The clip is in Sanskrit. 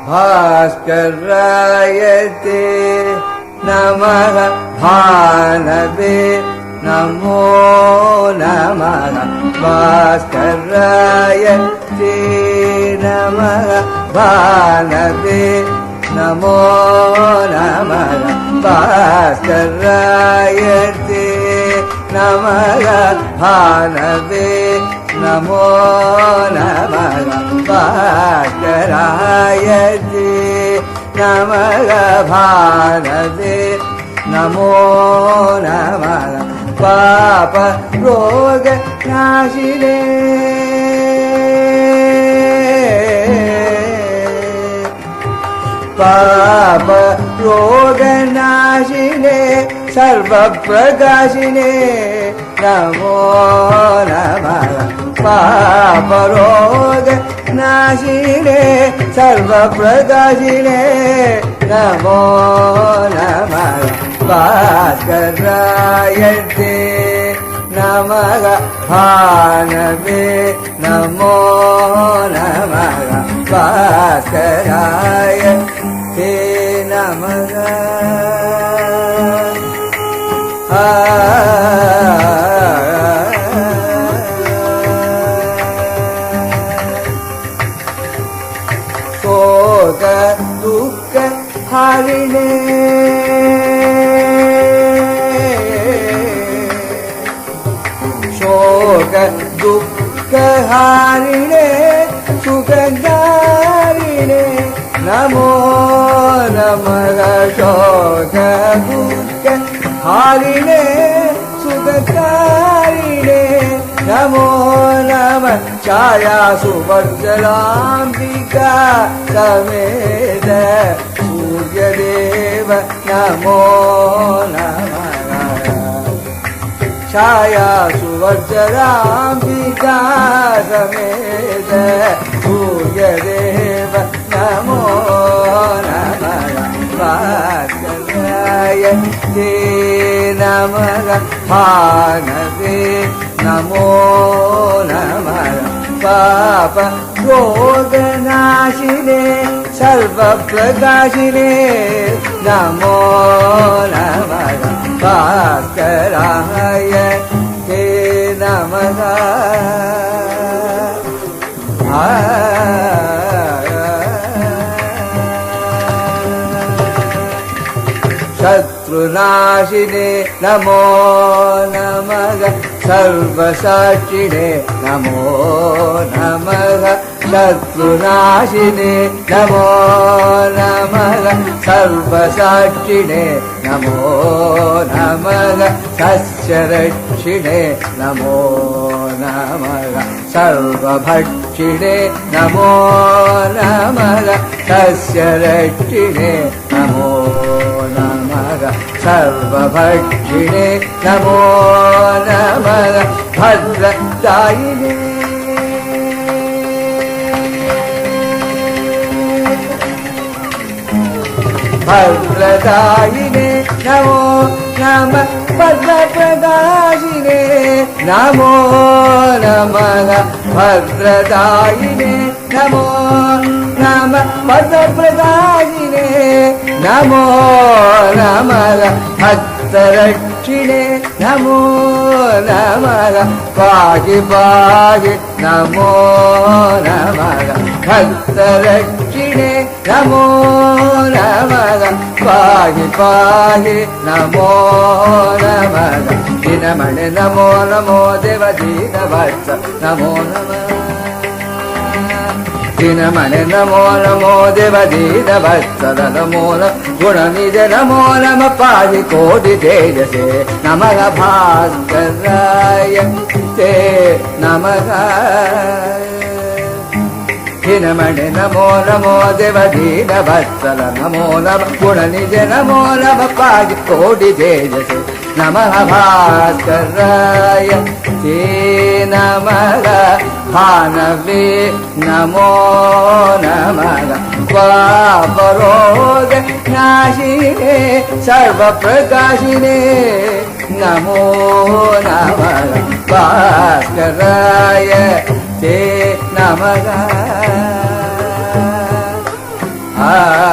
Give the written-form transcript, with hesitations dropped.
भास्कराय ते नमः भानवे नमो नमः भास्कराय ते नमः भानवे नमो नमः भास्कराय ते नमः भानवे नमो नमः भास्कराय ते नमः भानवे नमो नमः पाप रोग नाशिने पाप रोग नाशिने सर्व प्रकाशिने नमो नमः पाप रोग नाशिने सर्व प्रकाशिने नमो नमः भास्कराय ते नमः भानवे नमो नमः भास्कराय ते नमः शोक दुःख हरिणे शोक दुःख हरिणे सुखकारिणे नमो नमः शोक दुःख हरिणे सुखकारिणे नमो नमः छाया सुवर्चलाम्बिका समेत सूर्यदेव नमो नमः छाया सुवर्चलाम्बिका समेत सूर्यदेव नमो नमः भास्कराय ते नमः भानवे नमो नमः पाप रोगनाशिने सर्वप्रकाशिने नमो नमः भास्कराय ते नमः शत्रुनाशिने नमो नमः सर्वसाक्षिणे नमो नमः शत्रुनाशिने नमो नमः सर्वसाक्षिणे नमो नमः सस्यरक्षिणे नमो नमः सर्वभक्षिणे नमो नमः सस्यरक्षिणे नमो नमः सर्वभक्षिणे नमो नमः भद्रदायिने भद्रदायिने नमो नमः भद्रप्रकाशिने नमो नमः भद्रदायिने नमो नमः भद्रप्रकाशिने नमो नमः भक्तरक्षिणे नमो नमः पाहि पाहि नमो नमः भक्तरक्षिणे नमो नमः पाहि पाहि नमो नमः दिनमणि नमो नमो देवदीनवत्स नमो नमः दिनमणि नमो नमो देवदीनवत्सल नमो गुणनिज नमो नमः पाहि कोटि तेजसे नमः भास्कराय ते नमः दिनमणि नमो नमो देवदीनवत्सल नमो नमः गुणनिज नमो नमः पाहि कोटि तेजसे नमः भास्कराय ते नमः भानवे नमो नमः पापरोग नाशिने सर्वप्रकाशिने नमो नमः भास्कराय ते नमः ನಮಃ